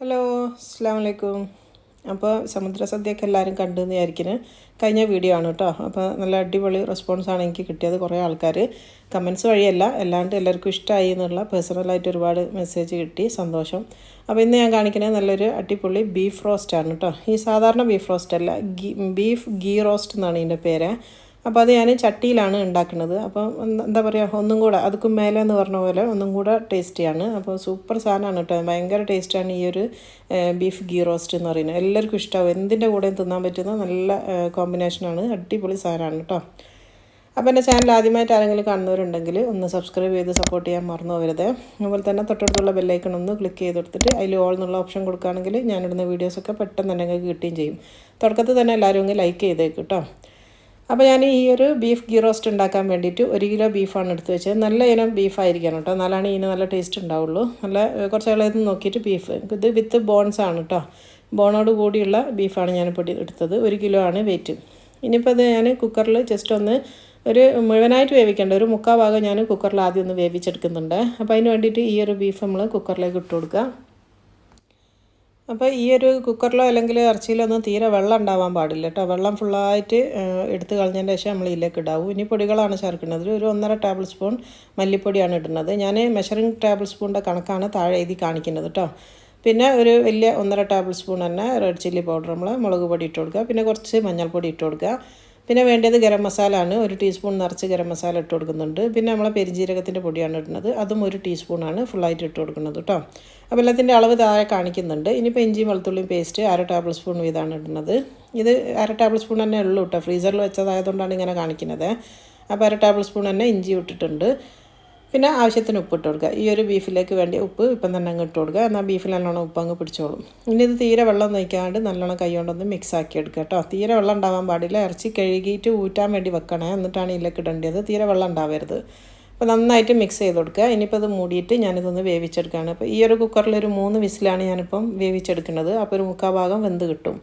Hello അസ്സലാമു അലൈക്കും. അപ്പോൾ സമുദ്ര സദ്യയൊക്കെ എല്ലാവരും കണ്ടെന്ന് വിചാരിക്കുന്നത് കഴിഞ്ഞ വീഡിയോ ആണ് കേട്ടോ. അപ്പോൾ നല്ല അടിപൊളി റെസ്പോൺസാണ് എനിക്ക് കിട്ടിയത്. കുറേ ആൾക്കാർ കമൻസ് വഴിയല്ല അല്ലാണ്ട് എല്ലാവർക്കും ഇഷ്ടമായി എന്നുള്ള പേഴ്സണലായിട്ട് ഒരുപാട് മെസ്സേജ് കിട്ടി, സന്തോഷം. അപ്പോൾ ഇന്ന് ഞാൻ കാണിക്കുന്നത് നല്ലൊരു അടിപൊളി ബീഫ് റോസ്റ്റാണ് കേട്ടോ. ഈ സാധാരണ ബീഫ് റോസ്റ്റ് അല്ല, ബീഫ് ഗീ റോസ്റ്റ് എന്നാണ് ഇതിൻ്റെ പേര്. അപ്പോൾ അത് ഞാൻ ചട്ടിയിലാണ് ഉണ്ടാക്കുന്നത്. അപ്പോൾ എന്താ പറയുക, ഒന്നും കൂടെ അതുക്കും മേലെ എന്ന് പറഞ്ഞ പോലെ ഒന്നും കൂടെ ടേസ്റ്റിയാണ്. അപ്പോൾ സൂപ്പർ സാധനമാണ് കേട്ടോ, ഭയങ്കര ടേസ്റ്റാണ് ഈ ഒരു ബീഫ് ഗീ റോസ്റ്റ് എന്ന് പറയുന്നത്. എല്ലാവർക്കും ഇഷ്ടമാവും, എന്തിൻ്റെ കൂടെയും തിന്നാൻ പറ്റുന്ന നല്ല കോമ്പിനേഷനാണ്, അടിപൊളി സാധനമാണ് കേട്ടോ. അപ്പോൾ എൻ്റെ ചാനൽ ആദ്യമായിട്ട് ആരെങ്കിലും കാണുന്നവരുണ്ടെങ്കിൽ ഒന്ന് സബ്സ്ക്രൈബ് ചെയ്ത് സപ്പോർട്ട് ചെയ്യാൻ മറന്നു പോകരുത്. അതുപോലെ തന്നെ തൊട്ടടുത്തുള്ള ബെല്ലൈക്കൺ ഒന്ന് ക്ലിക്ക് ചെയ്ത് കൊടുത്തിട്ട് അതിൽ ഓൾ എന്നുള്ള ഓപ്ഷൻ കൊടുക്കുകയാണെങ്കിൽ ഞാനിടുന്ന വീഡിയോസൊക്കെ പെട്ടെന്ന് തന്നെ നിങ്ങൾക്ക് കിട്ടുകയും ചെയ്യും. തുടക്കത്തിൽ തന്നെ എല്ലാവരും ഒന്ന് ലൈക്ക് ചെയ്തേക്കും കേട്ടോ. അപ്പോൾ ഞാൻ ഈ ഒരു ബീഫ് ഗീ റോസ്റ്റ് ഉണ്ടാക്കാൻ വേണ്ടിയിട്ട് 1 കിലോ ബീഫാണ് എടുത്ത് വെച്ചത്. നല്ല ഇനം ബീഫായിരിക്കണം കേട്ടോ, എന്നാലാണ് ഇതിന് നല്ല ടേസ്റ്റ് ഉണ്ടാവുള്ളൂ. നല്ല കുറച്ച് ഇളയത് നോക്കിയിട്ട് ബീഫ്, ഇത് വിത്ത് ബോൺസ് ആണ് കേട്ടോ, ബോണോട് കൂടിയുള്ള ബീഫാണ് ഞാനിപ്പോൾ എടുത്തത്. 1 കിലോ ആണ് വെയിറ്റ്. ഇനിയിപ്പോൾ അത് ഞാൻ കുക്കറിൽ ജസ്റ്റ് ഒന്ന് ഒരു മുഴുവനായിട്ട് വേവിക്കേണ്ട ഒരു 3/4 ഭാഗം ഞാൻ കുക്കറിൽ ആദ്യം ഒന്ന് വേവിച്ചെടുക്കുന്നുണ്ട്. അപ്പോൾ അതിന് വേണ്ടിയിട്ട് ഈ ഒരു ബീഫ് നമ്മൾ കുക്കറിലേക്ക് ഇട്ട് കൊടുക്കുക. അപ്പോൾ ഈ ഒരു കുക്കറിലോ അല്ലെങ്കിൽ ഇറച്ചിയിലോ ഒന്നും തീരെ വെള്ളം ഉണ്ടാവാൻ പാടില്ല കേട്ടോ. വെള്ളം ഫുള്ളായിട്ട് എടുത്ത് കളഞ്ഞതിൻ്റെ ശേഷം നമ്മൾ ഇതിലേക്ക് ഇടാവും. ഇനി പൊടികളാണ് ചേർക്കുന്നത്. ഒരു 1.5 ടേബിൾ സ്പൂൺ മല്ലിപ്പൊടിയാണ് ഇടുന്നത്. ഞാൻ മെഷറിംഗ് ടേബിൾ സ്പൂണിൻ്റെ കണക്കാണ് താഴെ എഴുതി കാണിക്കുന്നത് കേട്ടോ. പിന്നെ ഒരു വലിയ 1.5 ടേബിൾ സ്പൂൺ തന്നെ റെഡ് ചില്ലി പൗഡർ, നമ്മൾ മുളക് പൊടി ഇട്ട് കൊടുക്കുക. പിന്നെ കുറച്ച് മഞ്ഞൾപ്പൊടി ഇട്ട് കൊടുക്കുക. പിന്നെ വേണ്ടത് ഗരം മസാല ആണ്, 1 ടീസ്പൂൺ നിറച്ച് ഗരം മസാല ഇട്ട് കൊടുക്കുന്നുണ്ട്. പിന്നെ നമ്മളെ പെരിഞ്ജീരകത്തിൻ്റെ പൊടിയാണ് ഇടുന്നത്, അതും 1 ടീസ്പൂണാണ് ഫുള്ളായിട്ട് ഇട്ട് കൊടുക്കുന്നത് കേട്ടോ. അപ്പോൾ എല്ലാത്തിൻ്റെ അളവ് താഴെ കാണിക്കുന്നുണ്ട്. ഇനിയിപ്പോൾ ഇഞ്ചിയും വെളുത്തുള്ളിയും പേസ്റ്റ് 1/2 ടേബിൾ സ്പൂൺ വീതമാണ് ഇടുന്നത്. ഇത് 1/2 ടേബിൾ സ്പൂൺ തന്നെ ഉള്ളൂ കേട്ടോ, ഫ്രീസറിൽ വെച്ചതായതുകൊണ്ടാണ് ഇങ്ങനെ കാണിക്കുന്നത്. അപ്പോൾ 1/2 ടേബിൾ സ്പൂൺ തന്നെ ഇഞ്ചി ഇട്ടിട്ടുണ്ട്. പിന്നെ ആവശ്യത്തിന് ഉപ്പ് ഇട്ട് കൊടുക്കുക. ഈ ഒരു ബീഫിലേക്ക് വേണ്ടി ഉപ്പ് ഇപ്പം തന്നെ അങ്ങ് ഇട്ട് കൊടുക്കുക, എന്നാൽ ബീഫിൽ നല്ലോണം ഉപ്പ് അങ്ങ് പിടിച്ചോളും. ഇനി ഇത് തീരെ വെള്ളം നയിക്കാണ്ട് നല്ലോണം കൈ കൊണ്ടൊന്ന് മിക്സ് ആക്കി എടുക്കുക കേട്ടോ. തീരെ വെള്ളം ഉണ്ടാവാൻ പാടില്ല. ഇറച്ചി കഴുകിയിട്ട് ഊറ്റാൻ വേണ്ടി വെക്കണേ, എന്നിട്ടാണ് ഇതിലേക്ക് ഇടേണ്ടത്. തീരെ വെള്ളം ഉണ്ടാവരുത്. അപ്പോൾ നന്നായിട്ട് മിക്സ് ചെയ്ത് കൊടുക്കുക. ഇനിയിപ്പോൾ അത് മൂടിയിട്ട് ഞാനിതൊന്ന് വേവിച്ചെടുക്കുകയാണ്. അപ്പോൾ ഈ ഒരു കുക്കറിൽ ഒരു 3 വിസിലാണ് ഞാനിപ്പം വേവിച്ചെടുക്കുന്നത്. അപ്പോൾ ഒരു 3/4 ഭാഗം വെന്ത് കിട്ടും.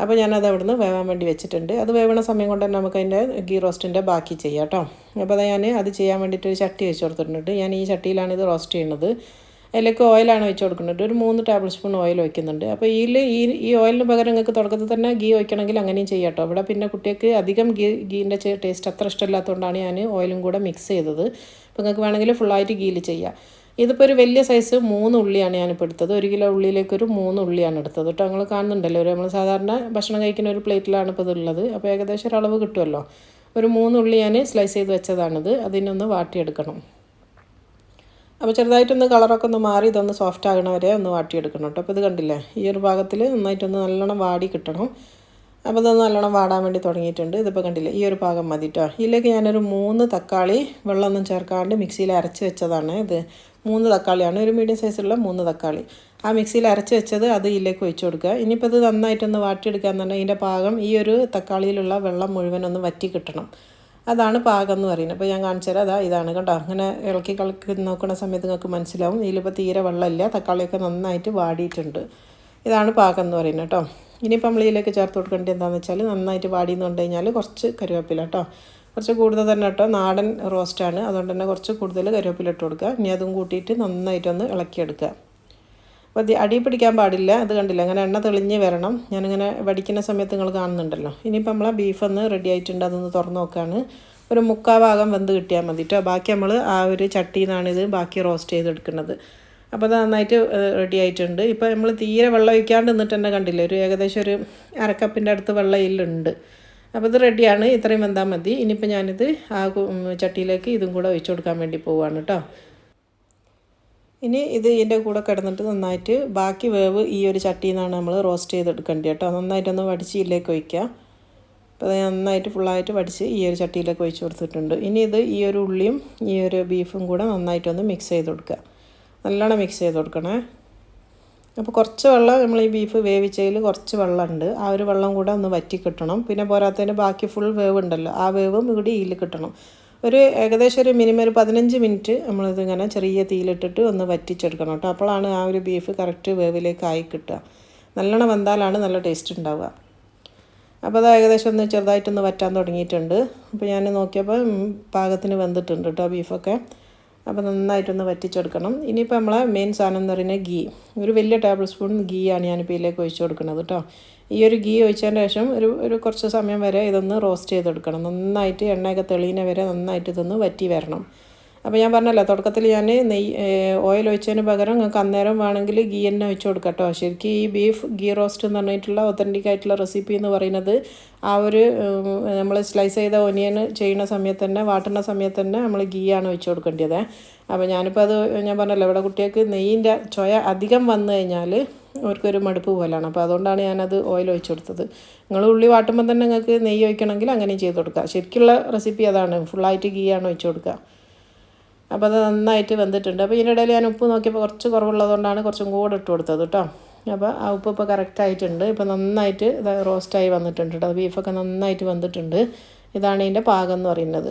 അപ്പോൾ ഞാനത് അവിടുന്ന് വേവാൻ വേണ്ടി വെച്ചിട്ടുണ്ട്. അത് വേവണ സമയം കൊണ്ട് തന്നെ നമുക്ക് അതിൻ്റെ ഗീ റോസ്റ്റിൻ്റെ ബാക്കി ചെയ്യാം കേട്ടോ. അപ്പോൾ ഞാൻ അത് ചെയ്യാൻ വേണ്ടിയിട്ട് ഒരു ചട്ടി വെച്ച് കൊടുത്തിട്ടുണ്ട്. ഞാൻ ഈ ചട്ടിയിലാണ് ഇത് റോസ്റ്റ് ചെയ്യുന്നത്. അതിലേക്ക് ഓയിലാണ് വെച്ച് കൊടുക്കുന്നുണ്ട്. ഒരു 3 ടേബിൾ സ്പൂൺ ഓയിൽ വയ്ക്കുന്നുണ്ട്. അപ്പോൾ ഈ ഓയിലിന് പകരം നിങ്ങൾക്ക് തുടക്കത്തിൽ തന്നെ ഗീ വയ്ക്കണമെങ്കിൽ അങ്ങനെയും ചെയ്യാം കേട്ടോ. ഇവിടെ പിന്നെ കുട്ടികൾക്ക് അധികം ഗീൻ്റെ ടേസ്റ്റ് അത്ര ഇഷ്ടമില്ലാത്തതുകൊണ്ടാണ് ഞാൻ ഓയിലും കൂടെ മിക്സ് ചെയ്തത്. അപ്പോൾ നിങ്ങൾക്ക് വേണമെങ്കിൽ ഫുള്ളായിട്ട് ഗീയിൽ ചെയ്യാം. ഇതിപ്പോൾ ഒരു വലിയ സൈസ് 3 ഉള്ളിയാണ് ഞാനിപ്പോൾ എടുത്തത്. 1 കിലോ ഉള്ളിയിലേക്ക് ഒരു 3 ഉള്ളിയാണ് എടുത്തത് കേട്ടോ. നിങ്ങൾ കാണുന്നുണ്ടല്ലോ, നമ്മൾ സാധാരണ ഭക്ഷണം കഴിക്കുന്ന ഒരു പ്ലേറ്റിലാണ് ഇപ്പോൾ ഇതുള്ളത്. അപ്പോൾ ഏകദേശം ഒരു അളവ് കിട്ടുമല്ലോ. ഒരു 3 ഉള്ളി ഞാൻ സ്ലൈസ് ചെയ്ത് വെച്ചതാണിത്. അതിനൊന്ന് വാട്ടിയെടുക്കണം. അപ്പോൾ ചെറുതായിട്ടൊന്ന് കളറൊക്കെ ഒന്ന് മാറി ഇതൊന്ന് സോഫ്റ്റ് ആകണ വരെ ഒന്ന് വാട്ടിയെടുക്കണം കേട്ടോ. അപ്പോൾ ഇത് കണ്ടില്ലേ, ഈ ഒരു ഭാഗത്തിൽ നന്നായിട്ടൊന്ന് നല്ലോണം വാടി കിട്ടണം. അപ്പോൾ ഇതൊന്ന് നല്ലോണം വാടാൻ വേണ്ടി തുടങ്ങിയിട്ടുണ്ട്. ഇതിപ്പോൾ കണ്ടില്ലേ, ഈ ഒരു ഭാഗം മതി കേട്ടോ. ഇതിലേക്ക് ഞാനൊരു 3 തക്കാളി വെള്ളമൊന്നും ചേർക്കാണ്ട് മിക്സിയിൽ അരച്ച് വെച്ചതാണ്. ഇത് 3 തക്കാളിയാണ്, ഒരു മീഡിയം സൈസുള്ള 3 തക്കാളി. ആ മിക്സിയിൽ അരച്ച് വെച്ചത് അത് ഇതിലേക്ക് ഒഴിച്ച് കൊടുക്കുക. ഇനിയിപ്പോൾ ഇത് നന്നായിട്ടൊന്ന് വാട്ടിയെടുക്കുക എന്ന് പറഞ്ഞാൽ ഇതിൻ്റെ പാകം ഈ ഒരു തക്കാളിയിലുള്ള വെള്ളം മുഴുവൻ ഒന്ന് വറ്റി കിട്ടണം. അതാണ് പാകം എന്ന് പറയുന്നത്. അപ്പോൾ ഞാൻ കാണിച്ചു തരാം. ഇതാണ് കേട്ടോ. അങ്ങനെ ഇളക്കി നോക്കുന്ന സമയത്ത് നിങ്ങൾക്ക് മനസ്സിലാവും ഇതിലിപ്പോൾ തീരെ വെള്ളമില്ല, തക്കാളിയൊക്കെ നന്നായിട്ട് വാടിയിട്ടുണ്ട്. ഇതാണ് പാകം എന്ന് പറയുന്നത് കേട്ടോ. ഇനിയിപ്പോൾ നമ്മൾ ഇതിലേക്ക് ചേർത്ത് കൊടുക്കേണ്ടത് എന്താണെന്ന് വെച്ചാൽ, നന്നായിട്ട് വാടിയെന്ന് കണ്ടു കഴിഞ്ഞാൽ കുറച്ച് കറിവേപ്പില കേട്ടോ, കുറച്ച് കൂടുതൽ തന്നെ കേട്ടോ. നാടൻ റോസ്റ്റാണ്, അതുകൊണ്ട് തന്നെ കുറച്ച് കൂടുതൽ കറിവേപ്പില ഇട്ട് കൊടുക്കുക. ഇനി അതും കൂട്ടിയിട്ട് നന്നായിട്ടൊന്ന് ഇളക്കിയെടുക്കുക. അപ്പോൾ അത് അടി പിടിക്കാൻ പാടില്ല. അത് കണ്ടില്ല, അങ്ങനെ എണ്ണ തെളിഞ്ഞ് വരണം. ഞാനിങ്ങനെ വടിക്കുന്ന സമയത്ത് നിങ്ങൾ കാണുന്നുണ്ടല്ലോ. ഇനിയിപ്പോൾ നമ്മളെ ബീഫ് ഒന്ന് റെഡി ആയിട്ടുണ്ട്. അതൊന്ന് തുറന്ന് നോക്കുകയാണ്. ഒരു 3/4 ഭാഗം വെന്ത് കിട്ടിയാൽ മതി കേട്ടോ. ബാക്കി നമ്മൾ ആ ഒരു ചട്ടിയിൽ നിന്നാണിത് ബാക്കി റോസ്റ്റ് ചെയ്തെടുക്കുന്നത്. അപ്പോൾ അത് നന്നായിട്ട് റെഡി ആയിട്ടുണ്ട്. ഇപ്പോൾ നമ്മൾ തീരെ വെള്ളം ഒഴിക്കാണ്ട് നിന്നിട്ട് തന്നെ കണ്ടില്ലേ, ഒരു ഏകദേശം ഒരു 1/2 കപ്പിൻ്റെ അടുത്ത് വെള്ളം ഇതിലുണ്ട്. അപ്പോൾ ഇത് റെഡിയാണ്. ഇത്രയും വെന്താൽ മതി. ഇനിയിപ്പോൾ ഞാനിത് ആ ചട്ടിയിലേക്ക് ഇതും കൂടെ ഒഴിച്ചു കൊടുക്കാൻ വേണ്ടി പോവുകയാണ് കേട്ടോ. ഇനി ഇത് ഇതിൻ്റെ കൂടെ കിടന്നിട്ട് നന്നായിട്ട് ബാക്കി വേവ് ഈ ഒരു ചട്ടിയിൽ നിന്നാണ് നമ്മൾ റോസ്റ്റ് ചെയ്തെടുക്കേണ്ടത് കേട്ടോ. നന്നായിട്ടൊന്ന് വടിച്ച് ഇതിലേക്ക് ഒഴിക്കുക. അപ്പോൾ അത് നന്നായിട്ട് ഫുള്ളായിട്ട് വടിച്ച് ഈ ഒരു ചട്ടിയിലേക്ക് ഒഴിച്ച് കൊടുത്തിട്ടുണ്ട്. ഇനി ഇത് ഈ ഒരു ഉള്ളിയും ഈ ഒരു ബീഫും കൂടെ നന്നായിട്ടൊന്ന് മിക്സ് ചെയ്ത് കൊടുക്കുക. നല്ലോണം മിക്സ് ചെയ്ത് കൊടുക്കണേ. അപ്പോൾ കുറച്ച് വെള്ളം നമ്മൾ ഈ ബീഫ് വേവിച്ചതിൽ കുറച്ച് വെള്ളമുണ്ട്, ആ ഒരു വെള്ളം കൂടെ ഒന്ന് വറ്റി കിട്ടണം. പിന്നെ പോരാത്തതിന് ബാക്കി ഫുൾ വേവ് ഉണ്ടല്ലോ, ആ വേവും ഇവിടെ ഇതിൽ കിട്ടണം. ഒരു ഏകദേശം ഒരു മിനിമം ഒരു 15 മിനിറ്റ് നമ്മളിതിങ്ങനെ ചെറിയ തീയിലിട്ടിട്ട് ഒന്ന് വറ്റിച്ചെടുക്കണം കേട്ടോ. അപ്പോഴാണ് ആ ഒരു ബീഫ് കറക്റ്റ് വേവിലേക്ക് ആയി കിട്ടുക. നല്ലോണം വെന്താലാണ് നല്ല ടേസ്റ്റ് ഉണ്ടാവുക. അപ്പോൾ അത് ഏകദേശം ഒന്ന് ചെറുതായിട്ടൊന്ന് വറ്റാൻ തുടങ്ങിയിട്ടുണ്ട്. അപ്പോൾ ഞാൻ നോക്കിയപ്പോൾ പാകത്തിന് വെന്തിട്ടുണ്ട് കേട്ടോ ബീഫൊക്കെ. അപ്പോൾ നന്നായിട്ടൊന്ന് വറ്റിച്ചെടുക്കണം. ഇനിയിപ്പോൾ നമ്മളെ മെയിൻ സാധനം എന്ന് പറയുന്നത് ഗീ. ഒരു വലിയ ടേബിൾ സ്പൂൺ ഗീ ആണ് ഞാനിപ്പോൾ ഇതിലേക്ക് ഒഴിച്ച് കൊടുക്കുന്നത് കേട്ടോ. ഈ ഒരു ഗീ ഒഴിച്ചതിന് ശേഷം ഒരു കുറച്ച് സമയം വരെ ഇതൊന്ന് റോസ്റ്റ് ചെയ്തെടുക്കണം. നന്നായിട്ട് എണ്ണയൊക്കെ തെളിയുന്ന വരെ നന്നായിട്ട് ഇതൊന്ന് വറ്റി വരണം. അപ്പോൾ ഞാൻ പറഞ്ഞല്ലോ തുടക്കത്തിൽ ഞാൻ ഓയിൽ ഒഴിച്ചതിന് പകരം നിങ്ങൾക്ക് അന്നേരം വേണമെങ്കിൽ ഗീ തന്നെ ഒഴിച്ച് കൊടുക്കാം കേട്ടോ. ശരിക്കും ഈ ബീഫ് ഗീ റോസ്റ്റ് എന്ന് പറഞ്ഞിട്ടുള്ള ഒത്തൻറ്റിക് ആയിട്ടുള്ള റെസിപ്പി എന്ന് പറയുന്നത് ആ ഒരു നമ്മൾ സ്ലൈസ് ചെയ്ത ഒനിയൻ ചെയ്യുന്ന സമയത്ത് തന്നെ വാട്ടുന്ന സമയത്ത് തന്നെ നമ്മൾ ഗീ ആണ് ഒഴിച്ച് കൊടുക്കേണ്ടത്. അപ്പോൾ ഞാനിപ്പോൾ അത് ഞാൻ പറഞ്ഞല്ലോ ഇവിടെ കുട്ടികൾക്ക് നെയ്യിൻ്റെ ചൊയ അധികം വന്നു കഴിഞ്ഞാൽ അവർക്കൊരു മടുപ്പ് പോലെയാണ്. അപ്പോൾ അതുകൊണ്ടാണ് ഞാനത് ഓയിൽ ഒഴിച്ച് കൊടുത്തത്. നിങ്ങൾ ഉള്ളി വാട്ടുമ്പോൾ തന്നെ നിങ്ങൾക്ക് നെയ്യ് ഒഴിക്കണമെങ്കിൽ അങ്ങനെ ചെയ്ത് കൊടുക്കുക. ശരിക്കുള്ള റെസിപ്പി അതാണ്, ഫുള്ളായിട്ട് ഗീ ആണ് ഒഴിച്ച് കൊടുക്കുക. അപ്പോൾ അത് നന്നായിട്ട് വെന്തിട്ടുണ്ട്. അപ്പോൾ ഇതിനിടയിൽ ഞാൻ ഉപ്പ് നോക്കിയപ്പോൾ കുറച്ച് കുറവുള്ളതുകൊണ്ടാണ് കുറച്ചും കൂടെ ഇട്ട് കൊടുത്തത് കേട്ടോ. അപ്പോൾ ആ ഉപ്പ് ഇപ്പോൾ കറക്റ്റായിട്ടുണ്ട്. ഇപ്പോൾ നന്നായിട്ട് ഇത് റോസ്റ്റായി വന്നിട്ടുണ്ട് കേട്ടോ. ബീഫൊക്കെ നന്നായിട്ട് വെന്തിട്ടുണ്ട്. ഇതാണ് ഇതിൻ്റെ പാകം എന്ന് പറയുന്നത്.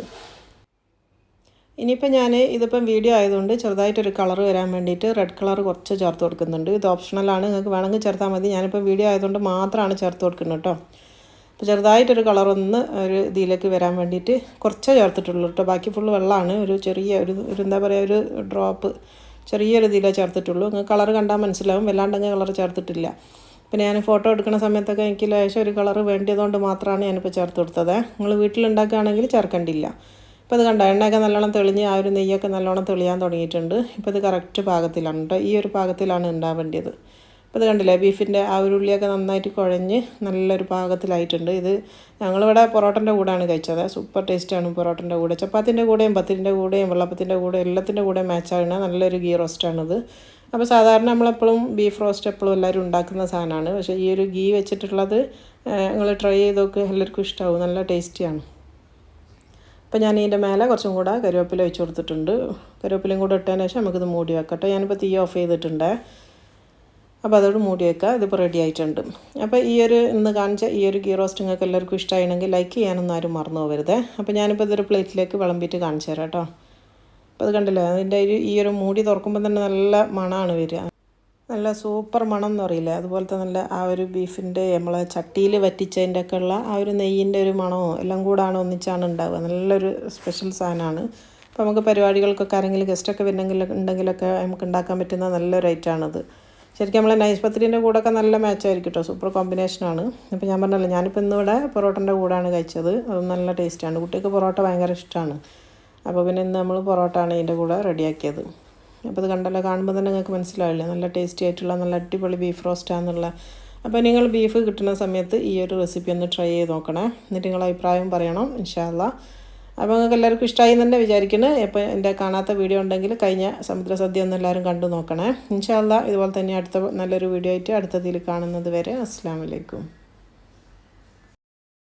ഇനിയിപ്പോൾ ഞാൻ ഇതിപ്പം വീഡിയോ ആയതുകൊണ്ട് ചെറുതായിട്ടൊരു കളർ വരാൻ വേണ്ടിയിട്ട് റെഡ് കളർ കുറച്ച് ചേർത്ത് കൊടുക്കുന്നുണ്ട്. ഇത് ഓപ്ഷണലാണ്, നിങ്ങൾക്ക് വേണമെങ്കിൽ ചേർത്താൽ മതി. ഞാനിപ്പോൾ വീഡിയോ ആയതുകൊണ്ട് മാത്രമാണ് ചേർത്ത് കൊടുക്കുന്നത് കേട്ടോ. അപ്പോൾ ചെറുതായിട്ടൊരു കളറൊന്ന് ഒരു ഇതിലേക്ക് വരാൻ വേണ്ടിയിട്ട് കുറച്ചേ ചേർത്തിട്ടുള്ളൂ കേട്ടോ. ബാക്കി ഫുള്ള് വെള്ളമാണ്. ഒരു ചെറിയ ഒരു എന്താ പറയുക ഒരു ഡ്രോപ്പ് ചെറിയൊരു ഇതിലേ ചേർത്തിട്ടുള്ളൂ. നിങ്ങൾക്ക് കളർ കണ്ടാൽ മനസ്സിലാവും, വല്ലാണ്ടങ്ങ് കളർ ചേർത്തിട്ടില്ല. പിന്നെ ഞാൻ ഫോട്ടോ എടുക്കുന്ന സമയത്തൊക്കെ എനിക്ക് ലേശം ഒരു കളർ വേണ്ടിയതുകൊണ്ട് മാത്രമാണ് ഞാനിപ്പോൾ ചേർത്ത് കൊടുത്തത്. നിങ്ങൾ വീട്ടിലുണ്ടാക്കുകയാണെങ്കിൽ ചേർക്കേണ്ടില്ല. ഇപ്പോൾ ഇത് കണ്ടോ എണ്ണയൊക്കെ നല്ലോണം തെളിഞ്ഞ് ആ ഒരു നെയ്യൊക്കെ നല്ലോണം തെളിയാൻ തുടങ്ങിയിട്ടുണ്ട്. ഇപ്പോൾ ഇത് കറക്റ്റ് പാകത്തിലാണ് കേട്ടോ. ഈ ഒരു പാകത്തിലാണ് ഉണ്ടാവേണ്ടത്. അപ്പോൾ ഇത് കണ്ടില്ലേ ബീഫിൻ്റെ ആ ഒരു ഉള്ളിയൊക്കെ നന്നായിട്ട് കുഴഞ്ഞ് നല്ലൊരു പാകത്തിലായിട്ടുണ്ട്. ഇത് ഞങ്ങളിവിടെ പൊറോട്ടൻ്റെ കൂടെയാണ് കഴിച്ചത്. സൂപ്പർ ടേസ്റ്റാണ് പൊറോട്ടൻ്റെ കൂടെ. ചപ്പാത്തിൻ്റെ കൂടെയും പത്തിരിൻ്റെ കൂടെയും വെള്ളപ്പത്തിൻ്റെ കൂടെ എല്ലാത്തിൻ്റെ കൂടെ മാച്ചാകുന്ന നല്ലൊരു ഗീ റോസ്റ്റാണിത്. അപ്പോൾ സാധാരണ നമ്മളെപ്പോഴും ബീഫ് റോസ്റ്റ് എപ്പോഴും എല്ലാവരും ഉണ്ടാക്കുന്ന സാധനമാണ്. പക്ഷേ ഈ ഒരു ഗീ വെച്ചിട്ടുള്ളത് നിങ്ങൾ ട്രൈ ചെയ്ത് നോക്ക്, എല്ലാവർക്കും ഇഷ്ടമാവും, നല്ല ടേസ്റ്റിയാണ്. അപ്പോൾ ഞാൻ ഇതിൻ്റെ മേലെ കുറച്ചും കൂടെ കറിവേപ്പില വെച്ച് കൊടുത്തിട്ടുണ്ട്. കറിവേപ്പിലയും കൂടെ ഇട്ടതിന് ശേഷം നമുക്കിത് മൂടി വെക്കട്ടെ. ഞാനിപ്പോൾ തീ ഓഫ് ചെയ്തിട്ടുണ്ട്. അപ്പോൾ അതോട് മൂടി വെക്കുക. ഇതിപ്പോൾ റെഡി ആയിട്ടുണ്ട്. അപ്പോൾ ഈ ഒരു ഇന്ന് കാണിച്ച ഈ ഒരു ഗീ റോസ്റ്റ് നിങ്ങൾക്ക് എല്ലാവർക്കും ഇഷ്ടമായിരുന്നെങ്കിൽ ലൈക്ക് ചെയ്യാനൊന്നും ആരും മറന്നു പോകരുത്. അപ്പോൾ ഞാനിപ്പോൾ ഇതൊരു പ്ലേറ്റിലേക്ക് വിളമ്പിയിട്ട് കാണിച്ചു തരാം കേട്ടോ. അപ്പോൾ അത് കണ്ടില്ലേ അതിൻ്റെ ഈ ഒരു മൂടി തുറക്കുമ്പോൾ തന്നെ നല്ല മണമാണ് വരിക. നല്ല സൂപ്പർ മണം എന്ന് പറയില്ലേ, അതുപോലത്തെ നല്ല ആ ഒരു ബീഫിൻ്റെ നമ്മൾ ചട്ടിയിൽ വറ്റിച്ചതിൻ്റെ ഒക്കെ ഉള്ള ആ ഒരു നെയ്യിൻ്റെ ഒരു മണമോ എല്ലാം കൂടാണ് ഒന്നിച്ചാണ് ഉണ്ടാവുക. നല്ലൊരു സ്പെഷ്യൽ സാധനമാണ്. അപ്പോൾ നമുക്ക് പരിപാടികൾക്കൊക്കെ ആരെങ്കിലും ഗസ്റ്റൊക്കെ ഉണ്ടെങ്കിലൊക്കെ നമുക്ക് ഉണ്ടാക്കാൻ പറ്റുന്ന നല്ലൊരു ഐറ്റമാണത്. ശരിക്കും നമ്മളെ നൈസ് പത്തിരിൻ്റെ കൂടെയൊക്കെ നല്ല മാച്ചായിരിക്കും കേട്ടോ. സൂപ്പർ കോമ്പിനേഷനാണ്. അപ്പോൾ ഞാൻ പറഞ്ഞല്ലോ ഞാനിപ്പോൾ ഇന്നിവിടെ പൊറോട്ടൻ്റെ കൂടെയാണ് കഴിച്ചത്. അത് നല്ല ടേസ്റ്റാണ്. കുട്ടികൾക്ക് പൊറോട്ട ഭയങ്കര ഇഷ്ടമാണ്. അപ്പോൾ പിന്നെ ഇന്ന് നമ്മൾ പൊറോട്ടയാണ് ഇതിൻ്റെ കൂടെ റെഡിയാക്കിയത്. അപ്പോൾ ഇത് കണ്ടല്ലോ, കാണുമ്പോൾ തന്നെ നിങ്ങൾക്ക് മനസ്സിലാവില്ലേ നല്ല ടേസ്റ്റി ആയിട്ടുള്ള നല്ല അടിപൊളി ബീഫ് റോസ്റ്റാണെന്നുള്ള. അപ്പോൾ നിങ്ങൾ ബീഫ് കിട്ടുന്ന സമയത്ത് ഈ ഒരു റെസിപ്പി ഒന്ന് ട്രൈ ചെയ്ത് നോക്കണേ. എന്നിട്ട് നിങ്ങളുടെ അഭിപ്രായം പറയണം ഇൻഷാ അല്ലാ. അപ്പോൾ നിങ്ങൾക്ക് എല്ലാവർക്കും ഇഷ്ടമായി എന്ന് തന്നെ വിചാരിക്കുന്നു. ഇപ്പോൾ എൻ്റെ കാണാത്ത വീഡിയോ ഉണ്ടെങ്കിൽ കഴിഞ്ഞ സമുദ്രസദ്യ ഒന്ന് എല്ലാവരും കണ്ടു നോക്കണേ. ഇൻഷാ അല്ലാ ഇതുപോലെ തന്നെ അടുത്ത നല്ലൊരു വീഡിയോ ആയിട്ട് അടുത്തതിൽ കാണുന്നത് വരെ അസ്സലാമു അലൈക്കും.